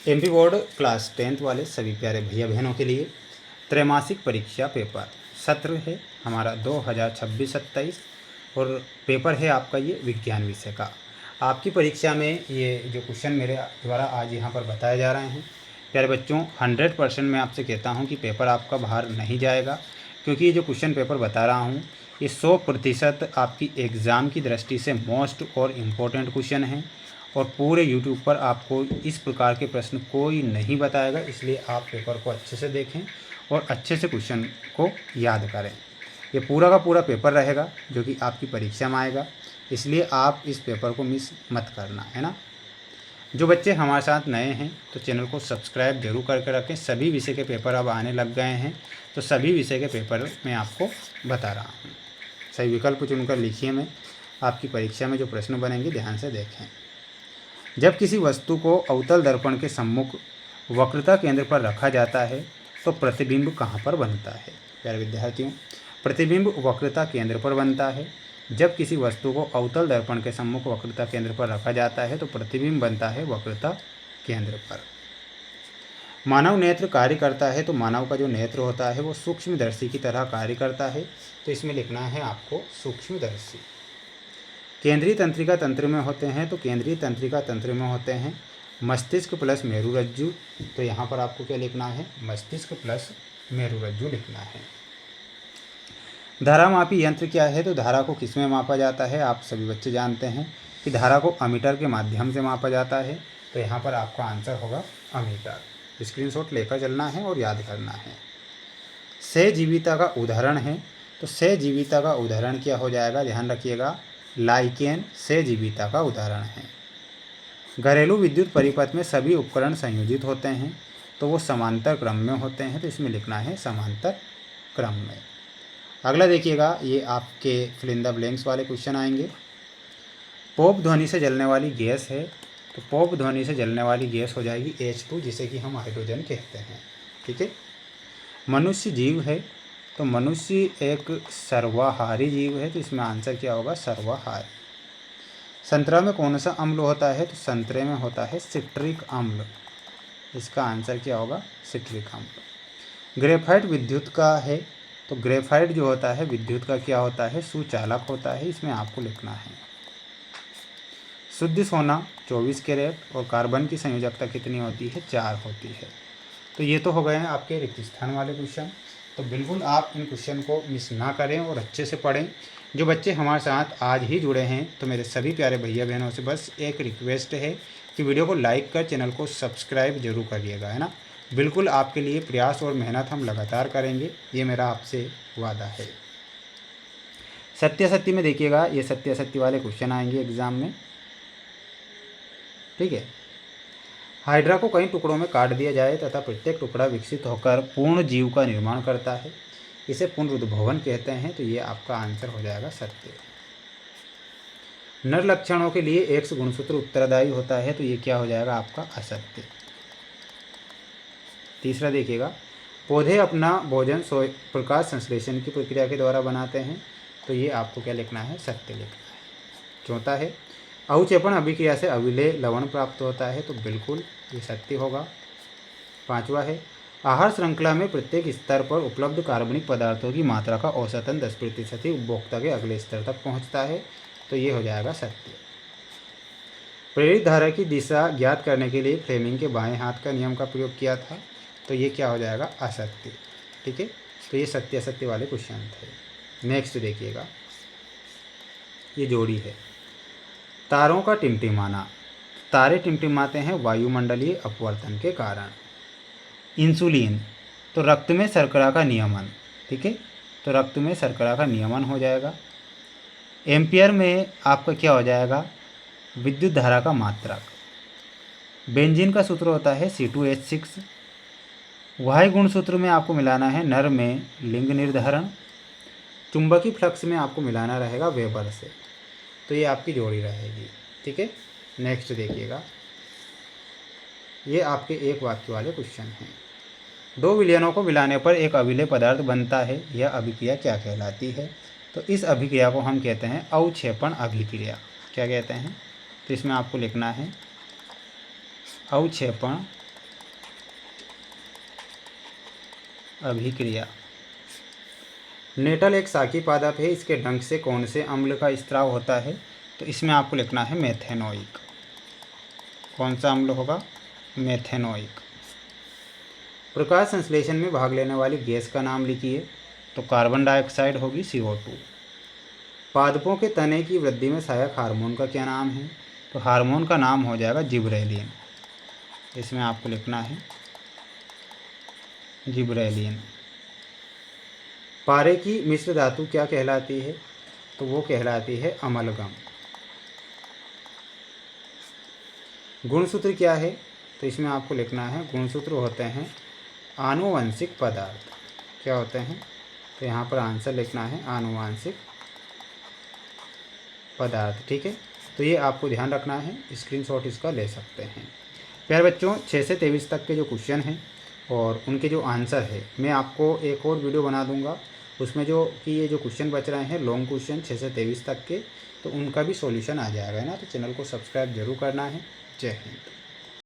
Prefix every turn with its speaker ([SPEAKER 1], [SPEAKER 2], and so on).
[SPEAKER 1] MP board class 10th वाले सभी प्यारे भैया बहनों के लिए त्रैमासिक परीक्षा पेपर सत्र है हमारा 2026-27 और पेपर है आपका ये विज्ञान विषय का। आपकी परीक्षा में ये जो क्वेश्चन मेरे द्वारा आज यहाँ पर बताए जा रहे हैं प्यारे बच्चों, 100% मैं आपसे कहता हूँ कि पेपर आपका बाहर नहीं जाएगा, क्योंकि ये जो क्वेश्चन पेपर बता रहा हूँ ये 100% आपकी एग्ज़ाम की दृष्टि से मोस्ट और इम्पोर्टेंट क्वेश्चन हैं और पूरे यूट्यूब पर आपको इस प्रकार के प्रश्न कोई नहीं बताएगा। इसलिए आप पेपर को अच्छे से देखें और अच्छे से क्वेश्चन को याद करें। ये पूरा का पूरा पेपर रहेगा जो कि आपकी परीक्षा में आएगा, इसलिए आप इस पेपर को मिस मत करना, है ना। जो बच्चे हमारे साथ नए हैं तो चैनल को सब्सक्राइब जरूर करके रखें। सभी विषय के पेपर अब आने लग गए हैं, तो सभी विषय के पेपर मैं आपको बता रहा हूँ। सही विकल्प चुनकर लिखिए। मैं आपकी परीक्षा में जो प्रश्न बनेंगे ध्यान से देखें। जब किसी वस्तु को अवतल दर्पण के सम्मुख वक्रता केंद्र पर रखा जाता है तो प्रतिबिंब कहाँ पर बनता है? प्यारे विद्यार्थियों, प्रतिबिंब वक्रता केंद्र पर बनता है। जब किसी वस्तु को अवतल दर्पण के सम्मुख वक्रता केंद्र पर रखा जाता है तो प्रतिबिंब बनता है वक्रता केंद्र पर। मानव नेत्र कार्य करता है तो मानव का जो नेत्र होता है वो सूक्ष्मदर्शी की तरह कार्य करता है, तो इसमें लिखना है आपको सूक्ष्मदर्शी। केंद्रीय तंत्रिका तंत्र में होते हैं तो केंद्रीय तंत्रिका तंत्र में होते हैं मस्तिष्क प्लस मेरुरज्जु, तो यहाँ पर आपको क्या लिखना है? मस्तिष्क प्लस मेरुरज्जु लिखना है। धारामापी यंत्र क्या है? तो धारा को किस में मापा जाता है? आप सभी बच्चे जानते हैं कि धारा को अमीटर के माध्यम से मापा जाता है, तो यहाँ पर आपका आंसर होगा अमीटर। स्क्रीनशॉट लेकर चलना है और याद करना है। सहजीविता का उदाहरण है, तो सहजीविता का उदाहरण क्या हो जाएगा? ध्यान रखिएगा, लाइकेन सहजीविता का उदाहरण है। घरेलू विद्युत परिपथ में सभी उपकरण संयोजित होते हैं तो वो समांतर क्रम में होते हैं, तो इसमें लिखना है समांतर क्रम में। अगला देखिएगा, ये आपके फिल इन द ब्लैंक्स वाले क्वेश्चन आएंगे। पॉप ध्वनि से जलने वाली गैस है, तो पॉप ध्वनि से जलने वाली गैस हो जाएगी H2, जिसे कि हम हाइड्रोजन कहते हैं। ठीक है। मनुष्य जीव है, तो मनुष्य एक सर्वाहारी जीव है, तो इसमें आंसर क्या होगा? सर्वाहारी। संतरा में कौन सा अम्ल होता है? तो संतरे में होता है सिट्रिक अम्ल। इसका आंसर क्या होगा? सिट्रिक अम्ल। ग्रेफाइट विद्युत का है, तो ग्रेफाइट जो होता है विद्युत का क्या होता है? सुचालक होता है, इसमें आपको लिखना है। शुद्ध सोना 24 कैरेट और कार्बन की संयोजकता कितनी होती है? 4 होती है। तो ये तो हो गए हैं आपके रिक्त स्थान वाले क्वेश्चन। तो बिल्कुल आप इन क्वेश्चन को मिस ना करें और अच्छे से पढ़ें। जो बच्चे हमारे साथ आज ही जुड़े हैं तो मेरे सभी प्यारे भैया बहनों से बस एक रिक्वेस्ट है कि वीडियो को लाइक कर चैनल को सब्सक्राइब जरूर करिएगा, है ना। बिल्कुल आपके लिए प्रयास और मेहनत हम लगातार करेंगे, ये मेरा आपसे वादा है। सत्यासत्य में देखिएगा, ये सत्यासत्य वाले क्वेश्चन आएंगे एग्जाम में। ठीक है। हाइड्रा को कई टुकड़ों में काट दिया जाए तथा प्रत्येक टुकड़ा विकसित होकर पूर्ण जीव का निर्माण करता है, इसे पुनरुद्भवन कहते हैं, तो ये आपका आंसर हो जाएगा सत्य। नर लक्षणों के लिए एक्स गुणसूत्र उत्तरदायी होता है, तो ये क्या हो जाएगा? आपका असत्य। तीसरा देखिएगा, पौधे अपना भोजन प्रकाश संश्लेषण की प्रक्रिया के द्वारा बनाते हैं, तो ये आपको क्या लिखना है? सत्य लिखना है। चौथा है, अवक्षेपण अभिक्रिया से अविलेय लवण प्राप्त होता है, तो बिल्कुल ये सत्य होगा। पांचवा है, आहार श्रृंखला में प्रत्येक स्तर पर उपलब्ध कार्बनिक पदार्थों की मात्रा का औसतन 10% ही उपभोक्ता के अगले स्तर तक पहुंचता है, तो ये हो जाएगा सत्य। प्रेरित धारा की दिशा ज्ञात करने के लिए फ्लेमिंग के बाएं हाथ का नियम का प्रयोग किया था, तो ये क्या हो जाएगा? असत्य। ठीक है। तो ये सत्य असत्य वाले क्वेश्चन थे। नेक्स्ट देखिएगा, ये जोड़ी है। तारों का टिमटिमाना, तारे टिमटिमाते हैं वायुमंडलीय अपवर्तन के कारण। इंसुलिन, तो रक्त में शर्करा का नियमन। ठीक है। तो रक्त में शर्करा का नियमन हो जाएगा। एम्पियर में आपका क्या हो जाएगा? विद्युत धारा का मात्रक। बेंजीन का सूत्र होता है C2H6। वाह्य गुण सूत्र में आपको मिलाना है नर में लिंग निर्धारण। चुंबकीय फ्लक्स में आपको मिलाना रहेगा वेबर से, तो ये आपकी जोड़ी रहेगी। ठीक है। नेक्स्ट देखिएगा, ये आपके एक वाक्य वाले क्वेश्चन हैं। दो विलयनों को मिलाने पर एक अविलेय पदार्थ बनता है, यह अभिक्रिया क्या कहलाती है? तो इस अभिक्रिया को हम कहते हैं अवक्षेपण अभिक्रिया। क्या कहते हैं? तो इसमें आपको लिखना है अवक्षेपण अभिक्रिया। नेटल एक शाकी पादप है, इसके डंक से कौन से अम्ल का स्त्राव होता है? तो इसमें आपको लिखना है मेथेनोइक। कौन सा अम्ल होगा? मेथेनोइक। प्रकाश संश्लेषण में भाग लेने वाली गैस का नाम लिखिए। तो कार्बन डाइऑक्साइड होगी, CO2। पादपों के तने की वृद्धि में सहायक हार्मोन का क्या नाम है? तो हार्मोन का नाम हो जाएगा जिबरेलिन। इसमें आपको लिखना है जिबरेलिन। पारे की मिश्र धातु क्या कहलाती है? तो वो कहलाती है अमलगम। गुणसूत्र क्या है? तो इसमें आपको लिखना है गुणसूत्र होते हैं आनुवंशिक पदार्थ। क्या होते हैं? तो यहाँ पर आंसर लिखना है आनुवंशिक पदार्थ। ठीक है, तो ये आपको ध्यान रखना है, स्क्रीनशॉट इसका ले सकते हैं। प्यारे बच्चों, 6 से 23 तक के जो क्वेश्चन हैं और उनके जो आंसर है, मैं आपको एक और वीडियो बना दूंगा, उसमें जो कि ये जो क्वेश्चन बच रहे हैं लॉन्ग क्वेश्चन 6 से 23 तक के, तो उनका भी सॉल्यूशन आ जाएगा ना। तो चैनल को सब्सक्राइब जरूर करना है। जय हिंद।